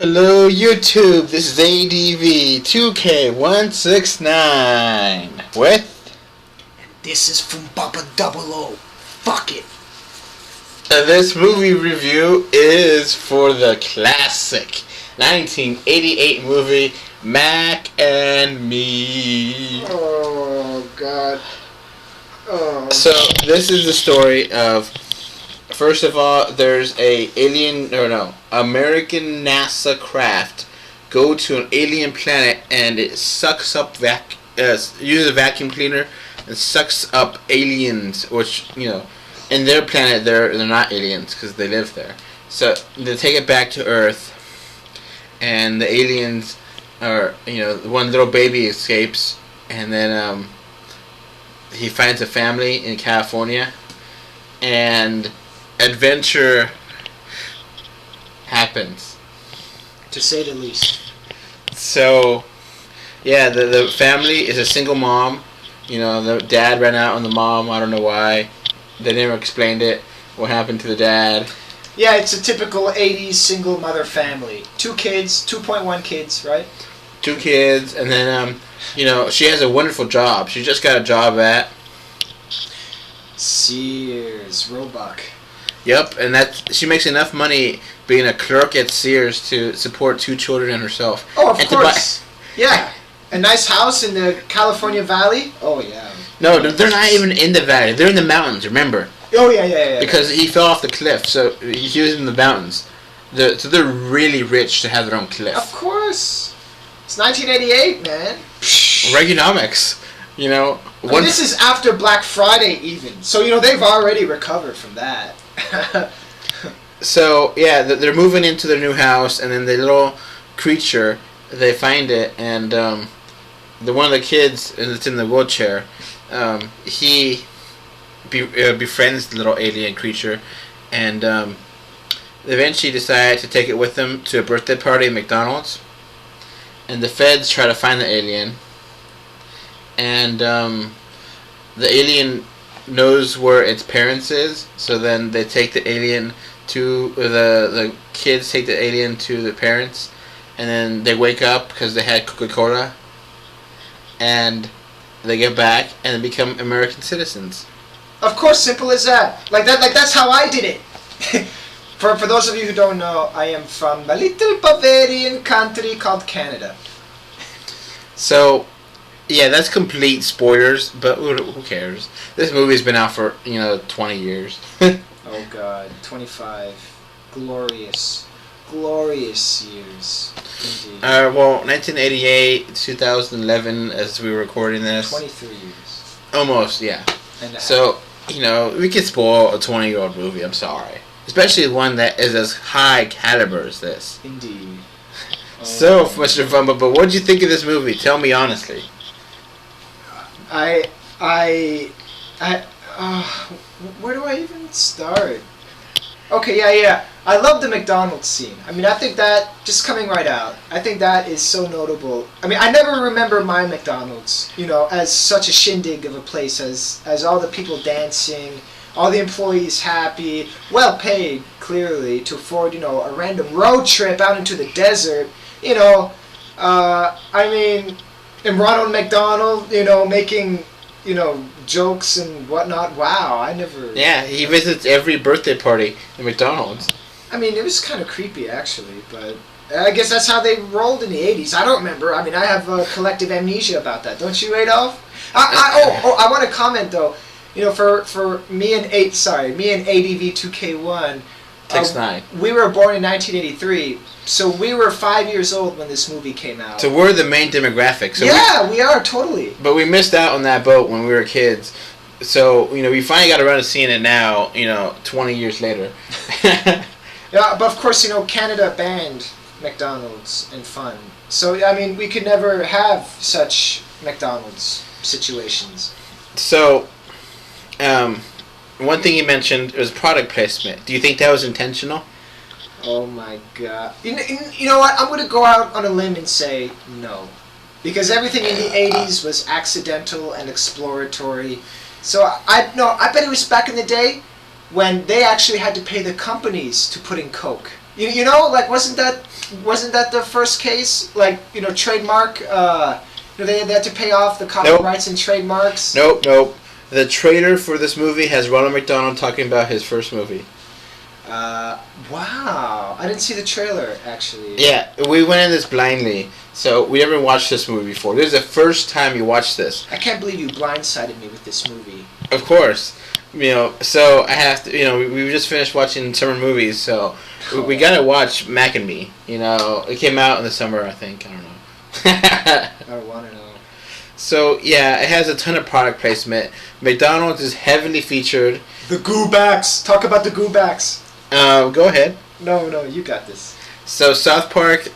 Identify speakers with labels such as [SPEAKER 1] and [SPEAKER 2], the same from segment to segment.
[SPEAKER 1] Hello YouTube, this is Adv2k169 with
[SPEAKER 2] This is Funbaba00. Fuck it.
[SPEAKER 1] this movie review is for the classic 1988 movie Mac and Me.
[SPEAKER 2] Oh God. Oh.
[SPEAKER 1] So this is the story of, first of all, there's American NASA craft go to an alien planet and it sucks up uses a vacuum cleaner and sucks up aliens, which, in their planet they're not aliens because they live there. So they take it back to Earth, and the aliens are, one little baby escapes, and then he finds a family in California, and adventure happens,
[SPEAKER 2] To say the least.
[SPEAKER 1] So, yeah, the family is a single mom. The dad ran out on the mom. I don't know why. They never explained it. What happened to the dad?
[SPEAKER 2] Yeah, it's a typical 80s single mother family. 2 kids, 2.1 kids, right?
[SPEAKER 1] 2 kids, and then, she has a wonderful job. She just got a job at
[SPEAKER 2] Sears, Roebuck.
[SPEAKER 1] Yep, and she makes enough money being a clerk at Sears to support 2 children and herself.
[SPEAKER 2] Oh, of course. Yeah. A nice house in the California Valley. Oh, yeah.
[SPEAKER 1] No, they're not even in the valley. They're in the mountains, remember?
[SPEAKER 2] Oh, yeah.
[SPEAKER 1] Because he fell off the cliff, so he was in the mountains. So they're really rich to have their own cliff.
[SPEAKER 2] Of course. It's 1988, man.
[SPEAKER 1] Reaganomics,
[SPEAKER 2] This is after Black Friday even. So, they've already recovered from that.
[SPEAKER 1] So, yeah, they're moving into their new house, and then the little creature, they find it, and one of the kids that's in the wheelchair, he befriends the little alien creature, and eventually decide to take it with them to a birthday party at McDonald's, and the feds try to find the alien, and the alien knows where its parents is, so then they take the alien to the kids take the alien to the parents, and then they wake up because they had Coca-Cola, and they get back and they become American citizens.
[SPEAKER 2] Of course, simple as that. Like that's how I did it. For those of you who don't know, I am from a little Bavarian country called Canada.
[SPEAKER 1] So, yeah, that's complete spoilers, but who cares? This movie's been out for, 20 years.
[SPEAKER 2] Oh God, 25 glorious years. Indeed.
[SPEAKER 1] 1988, 2011, as we were recording this.
[SPEAKER 2] 23 years.
[SPEAKER 1] Almost, yeah.
[SPEAKER 2] And
[SPEAKER 1] so, we could spoil a 20-year-old movie, I'm sorry. Especially one that is as high caliber as this.
[SPEAKER 2] Indeed.
[SPEAKER 1] So much fun, but what did you think of this movie? Tell me honestly.
[SPEAKER 2] Where do I even start? Okay, yeah. I love the McDonald's scene. I think that, just coming right out, I think that is so notable. I never remember my McDonald's, as such a shindig of a place, as all the people dancing, all the employees happy, well paid, clearly, to afford, a random road trip out into the desert, and Ronald McDonald, making, jokes and whatnot. Wow, I never...
[SPEAKER 1] Yeah, he visits every birthday party at McDonald's.
[SPEAKER 2] It was kind of creepy, actually, but I guess that's how they rolled in the 80s. I don't remember. I have collective amnesia about that. Don't you, Adolf? I want to comment, though. For me and ADV2k1...
[SPEAKER 1] 69.
[SPEAKER 2] We were born in 1983, so we were 5 years old when this movie came out.
[SPEAKER 1] So we're the main demographic. So
[SPEAKER 2] we are, totally.
[SPEAKER 1] But we missed out on that boat when we were kids. So, we finally got around to seeing it now, 20 years later.
[SPEAKER 2] Yeah, but of course, Canada banned McDonald's and fun. So, we could never have such McDonald's situations.
[SPEAKER 1] So, one thing you mentioned was product placement. Do you think that was intentional?
[SPEAKER 2] Oh my God. You know what? I'm going to go out on a limb and say no. Because everything in the 80s was accidental and exploratory. So I bet it was back in the day when they actually had to pay the companies to put in Coke. Wasn't that wasn't that the first case? Like, trademark. They had to pay off the copyrights and trademarks.
[SPEAKER 1] Nope. The trailer for this movie has Ronald McDonald talking about his first movie.
[SPEAKER 2] Wow. I didn't see the trailer, actually.
[SPEAKER 1] Yeah, we went in this blindly, so we never watched this movie before. This is the first time you watched this.
[SPEAKER 2] I can't believe you blindsided me with this movie.
[SPEAKER 1] Of course. So I have to, we just finished watching summer movies, so we gotta watch Mac and Me. It came out in the summer, I think. I don't know.
[SPEAKER 2] I don't want to know.
[SPEAKER 1] So, yeah, it has a ton of product placement. McDonald's is heavily featured.
[SPEAKER 2] The Goobacks! Talk about the Goobacks!
[SPEAKER 1] Go ahead.
[SPEAKER 2] No, you got this.
[SPEAKER 1] So, South Park,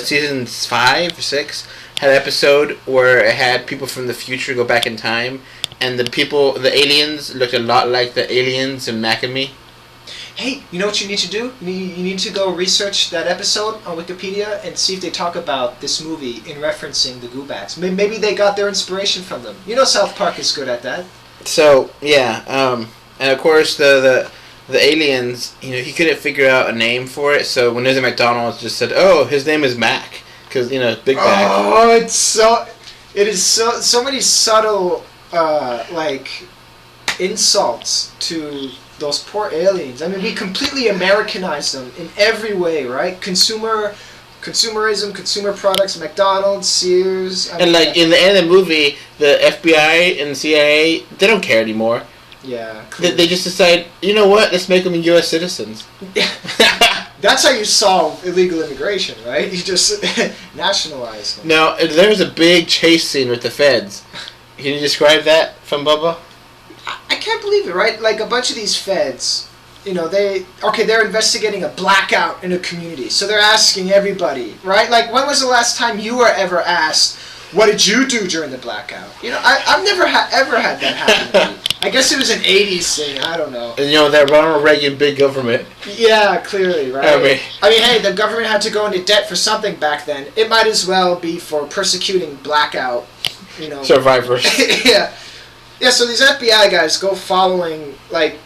[SPEAKER 1] season 5 or 6, had an episode where it had people from the future go back in time, and the aliens looked a lot like the aliens in Mac and Me.
[SPEAKER 2] Hey, you know what you need to do? You need to go research that episode on Wikipedia and see if they talk about this movie in referencing the Goobacks. Maybe they got their inspiration from them. South Park is good at that.
[SPEAKER 1] So, yeah, and of course the aliens, he couldn't figure out a name for it, so when there's a McDonald's, just said, oh, his name is Mac, because, Big Mac.
[SPEAKER 2] Oh, it is so many subtle, insults to those poor aliens. I mean, we completely Americanized them in every way, right? Consumerism, consumer products, McDonald's, Sears.
[SPEAKER 1] In the end of the movie, the FBI and the CIA, they don't care anymore.
[SPEAKER 2] Yeah.
[SPEAKER 1] They just decide, you know what? Let's make them U.S. citizens.
[SPEAKER 2] That's how you solve illegal immigration, right? You just nationalize them.
[SPEAKER 1] Now, there's a big chase scene with the feds. Can you describe that, Funbaba?
[SPEAKER 2] I can't believe it, right? Like, a bunch of these feds, they're investigating a blackout in a community. So they're asking everybody, right? Like, when was the last time you were ever asked, what did you do during the blackout? I've never ever had that happen to me. I guess it was an 80s thing, I don't know.
[SPEAKER 1] And that Ronald Reagan big government.
[SPEAKER 2] Yeah, clearly, right? I mean, hey, the government had to go into debt for something back then. It might as well be for persecuting blackout,
[SPEAKER 1] survivors.
[SPEAKER 2] Yeah. Yeah, so these FBI guys go following,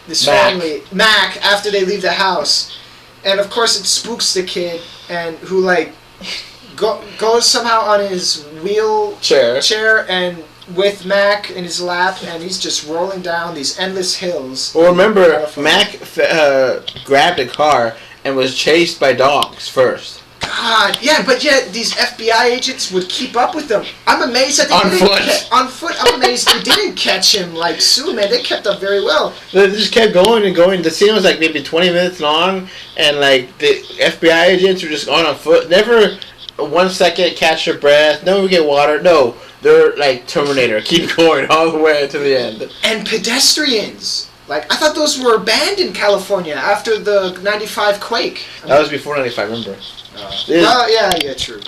[SPEAKER 2] this family, Mac, after they leave the house. And, of course, it spooks the kid, and who, goes somehow on his wheelchair and with Mac in his lap, and he's just rolling down these endless hills.
[SPEAKER 1] Well, remember, Mac grabbed a car and was chased by dogs first.
[SPEAKER 2] God, yeah, but yet these FBI agents would keep up with them. I'm amazed that they on foot. I'm amazed they didn't catch him soon, man. They kept up very well.
[SPEAKER 1] They just kept going and going. The scene was maybe 20 minutes long, and the FBI agents were just on foot. Never 1 second catch your breath. No, get water. No, they're like Terminator. Keep going all the way to the end.
[SPEAKER 2] And pedestrians. I thought those were banned in California after the 95 quake.
[SPEAKER 1] That was before 95, remember?
[SPEAKER 2] Yeah, true.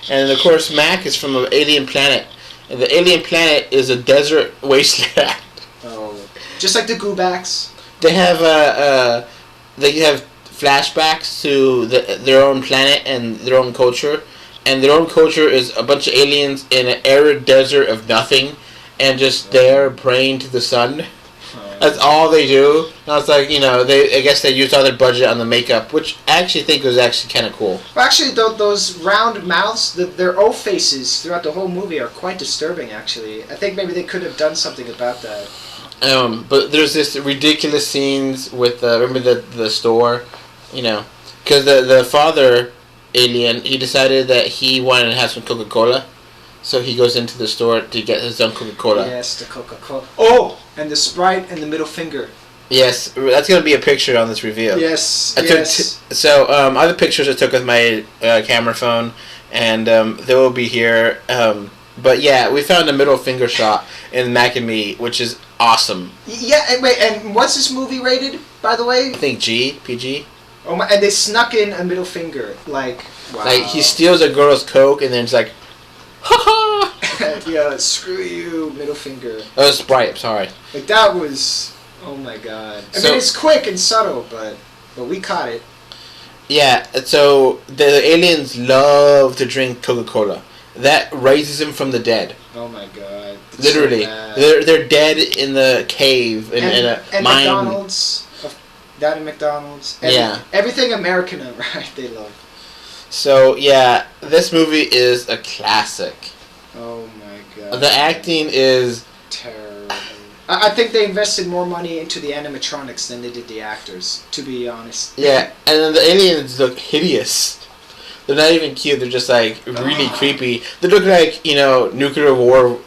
[SPEAKER 1] And of course, Mac is from an alien planet. And the alien planet is a desert wasteland.
[SPEAKER 2] Oh, just like the Goobacks.
[SPEAKER 1] They have flashbacks to their own planet and their own culture. And their own culture is a bunch of aliens in an arid desert of nothing, and just there praying to the sun. That's all they do. And I was I guess they used all their budget on the makeup, which I actually think was actually kind of cool.
[SPEAKER 2] Well, actually, those round mouths, their O faces throughout the whole movie are quite disturbing, actually. I think maybe they could have done something about that.
[SPEAKER 1] But there's this ridiculous scenes with, remember the store? Because the father alien, he decided that he wanted to have some Coca-Cola. So he goes into the store to get his own Coca-Cola.
[SPEAKER 2] Yes, the Coca-Cola. Oh! And the Sprite and the middle finger.
[SPEAKER 1] Yes, that's going to be a picture on this reveal.
[SPEAKER 2] Yes,
[SPEAKER 1] other pictures I took with my camera phone, and they will be here. But yeah, we found a middle finger shot in Mac and Me, which is awesome.
[SPEAKER 2] Yeah, and what's this movie rated, by the way?
[SPEAKER 1] I think PG.
[SPEAKER 2] Oh my! And they snuck in a middle finger, wow.
[SPEAKER 1] He steals a girl's Coke, and then it's like, ha ha!
[SPEAKER 2] Yeah, screw you, middle finger.
[SPEAKER 1] Oh, Sprite, I'm sorry.
[SPEAKER 2] That was, oh my god. I mean, it's quick and subtle, but we caught it.
[SPEAKER 1] Yeah, so the aliens love to drink Coca-Cola. That raises them from the dead.
[SPEAKER 2] Oh my god.
[SPEAKER 1] Literally. So they're dead in the cave in a mine.
[SPEAKER 2] McDonald's. Down in McDonald's. Everything American, right? They love.
[SPEAKER 1] So yeah, this movie is a classic.
[SPEAKER 2] Oh my god.
[SPEAKER 1] The acting is
[SPEAKER 2] terrible. I think they invested more money into the animatronics than they did the actors, to be honest.
[SPEAKER 1] Yeah, and then the aliens look hideous. They're not even cute. They're just like really creepy. They look like nuclear war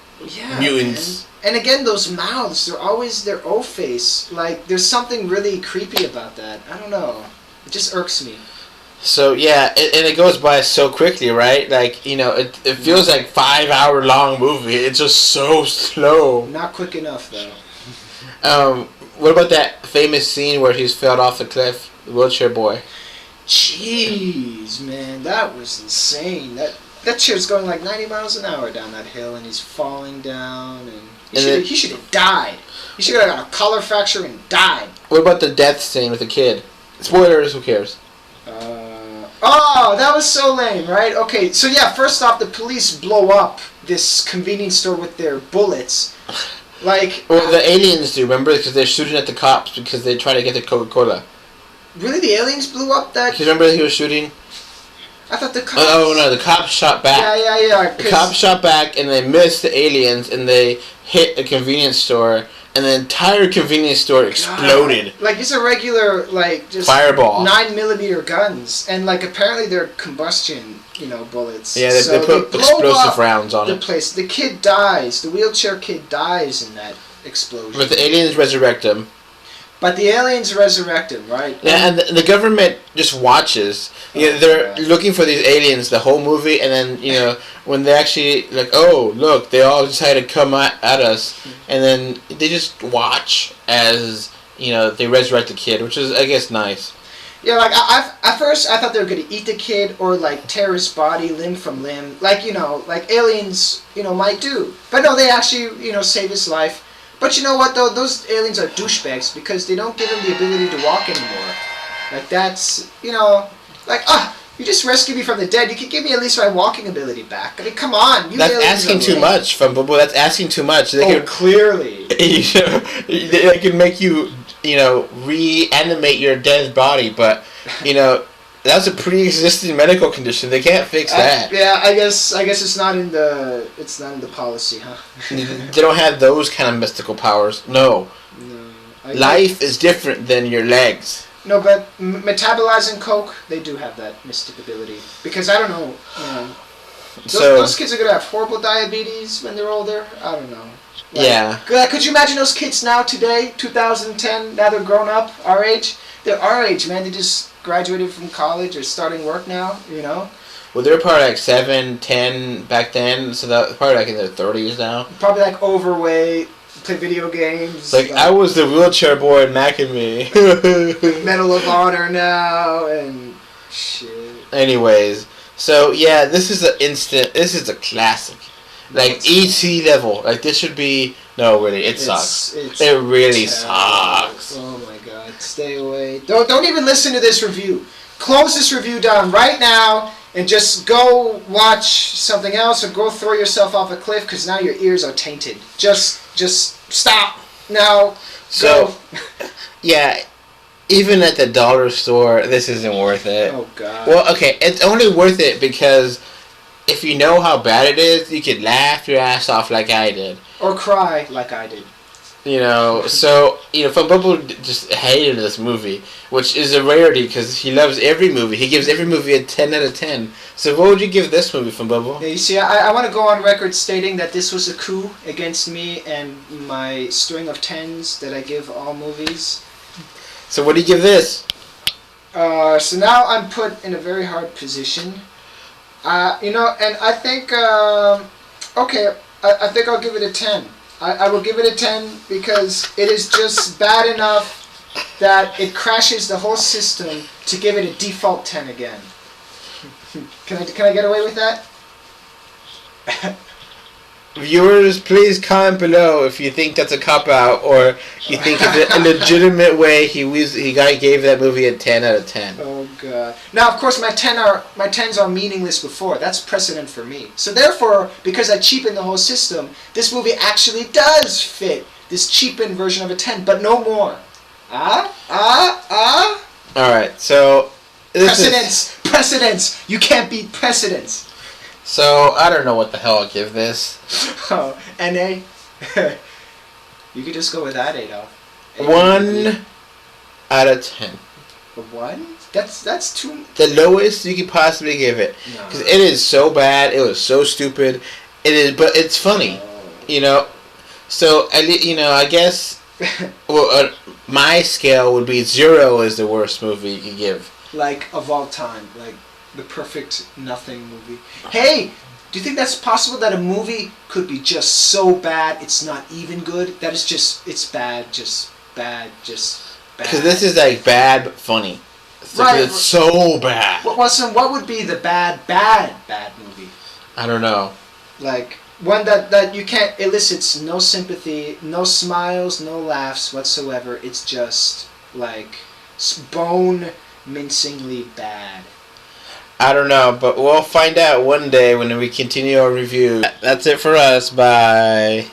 [SPEAKER 1] mutants.
[SPEAKER 2] Man. And again, those mouths, they're always their O-face. Like, there's something really creepy about that. I don't know. It just irks me.
[SPEAKER 1] So, yeah, and it goes by so quickly, right? Like, it feels like 5-hour long movie. It's just so slow.
[SPEAKER 2] Not quick enough, though.
[SPEAKER 1] What about that famous scene where he's fell off the cliff, the wheelchair boy?
[SPEAKER 2] Jeez, man, that was insane. That chair's going like 90 miles an hour down that hill, and he's falling down, and he should have died. He should have got a collar fracture and died.
[SPEAKER 1] What about the death scene with the kid? Spoilers, who cares?
[SPEAKER 2] Oh, that was so lame, right? Okay, so yeah, first off, the police blow up this convenience store with their bullets. Like...
[SPEAKER 1] Well, the aliens do, remember? Because they're shooting at the cops because they try to get the Coca-Cola.
[SPEAKER 2] Really? The aliens blew up that...
[SPEAKER 1] Do you remember he was shooting?
[SPEAKER 2] I thought the cops...
[SPEAKER 1] Oh, no, the cops shot back.
[SPEAKER 2] Yeah.
[SPEAKER 1] The cops shot back, and they missed the aliens, and they hit a convenience store, and the entire convenience store exploded.
[SPEAKER 2] God. Like, it's a regular, like, just...
[SPEAKER 1] Fireball.
[SPEAKER 2] 9mm guns, and, like, apparently they're combustion, bullets.
[SPEAKER 1] Yeah, they put explosive rounds on it.
[SPEAKER 2] Place. The kid dies. The wheelchair kid dies in that explosion.
[SPEAKER 1] But the aliens resurrect him.
[SPEAKER 2] But the aliens resurrect him, right?
[SPEAKER 1] Yeah, and the government just watches. They're looking for these aliens the whole movie, and then, when they actually, like, oh, look, they all decided to come at us, and then they just watch as, they resurrect the kid, which is, I guess, nice.
[SPEAKER 2] Yeah, like, at first I thought they were going to eat the kid or, like, tear his body limb from limb, like, like aliens, might do. But no, they actually, save his life. But you know what, though? Those aliens are douchebags because they don't give him the ability to walk anymore. Like, that's, you just rescued me from the dead. You could give me at least my walking ability back. I mean, come on.
[SPEAKER 1] That's asking too much, Funbaba. That's asking too much.
[SPEAKER 2] Clearly.
[SPEAKER 1] They can make you, reanimate your dead body, but, that's a pre-existing medical condition. They can't fix that.
[SPEAKER 2] Yeah, I guess it's not in the policy, huh?
[SPEAKER 1] They don't have those kind of mystical powers. No. Life is different than your legs.
[SPEAKER 2] No, but metabolizing coke, they do have that mystic ability. Because I don't know, those kids are gonna have horrible diabetes when they're older. I don't know. Like,
[SPEAKER 1] yeah.
[SPEAKER 2] Could you imagine those kids now today, 2010? Now they're grown up, our age. They're our age, man. They just graduated from college or starting work now,
[SPEAKER 1] Well, they were probably like 7, 10 back then, so they're probably like in their 30s now.
[SPEAKER 2] Probably like overweight, play video games.
[SPEAKER 1] Like I was the wheelchair boy in Mac and Me.
[SPEAKER 2] Medal of Honor now, and shit.
[SPEAKER 1] Anyways, so yeah, this is a classic. Like E.T. level. Like this should be... No, really, it sucks. It really sucks.
[SPEAKER 2] Oh my god, stay away. Don't even listen to this review. Close this review down right now and just go watch something else or go throw yourself off a cliff because now your ears are tainted. Just stop now.
[SPEAKER 1] So, yeah, even at the dollar store, this isn't worth it.
[SPEAKER 2] Oh god.
[SPEAKER 1] Well, okay, it's only worth it because if you know how bad it is, you could laugh your ass off like I did.
[SPEAKER 2] Or cry like I did.
[SPEAKER 1] So, Funbaba just hated this movie, which is a rarity because he loves every movie. He gives every movie a 10 out of 10. So what would you give this movie, Funbaba?
[SPEAKER 2] Yeah, you see, I want to go on record stating that this was a coup against me and my string of 10s that I give all movies.
[SPEAKER 1] So what do you give this?
[SPEAKER 2] So now I'm put in a very hard position. And I think, I think I'll give it a 10. I will give it a 10 because it is just bad enough that it crashes the whole system to give it a default 10 again. Can I get away with that?
[SPEAKER 1] Viewers, please comment below if you think that's a cop-out or you think it's a legitimate way he gave that movie a 10 out of 10.
[SPEAKER 2] Oh, God. Now, of course, my 10s are meaningless before. That's precedent for me. So, therefore, because I cheapened the whole system, this movie actually does fit this cheapened version of a 10, but no more.
[SPEAKER 1] Alright, so...
[SPEAKER 2] Precedence! precedence. You can't beat precedence.
[SPEAKER 1] So I don't know what the hell I'll give this.
[SPEAKER 2] Oh, NA. You could just go with that, Adolf.
[SPEAKER 1] 1 out of 10.
[SPEAKER 2] A 1? That's too.
[SPEAKER 1] The lowest you could possibly give it, because it is so bad. It was so stupid. It is, but it's funny, you know. So I guess. Well, my scale would be 0 is the worst movie you could give.
[SPEAKER 2] Like of all time, like the perfect nothing movie. Hey, do you think that's possible that a movie could be just so bad it's not even good? That is just it's bad, just bad, just bad.
[SPEAKER 1] Because this is like bad but funny.
[SPEAKER 2] Right.
[SPEAKER 1] It's so bad.
[SPEAKER 2] What would be the bad movie?
[SPEAKER 1] I don't know.
[SPEAKER 2] Like one that you can't elicits no sympathy, no smiles, no laughs whatsoever. It's just like bone-mincingly bad.
[SPEAKER 1] I don't know, but we'll find out one day when we continue our review. That's it for us. Bye.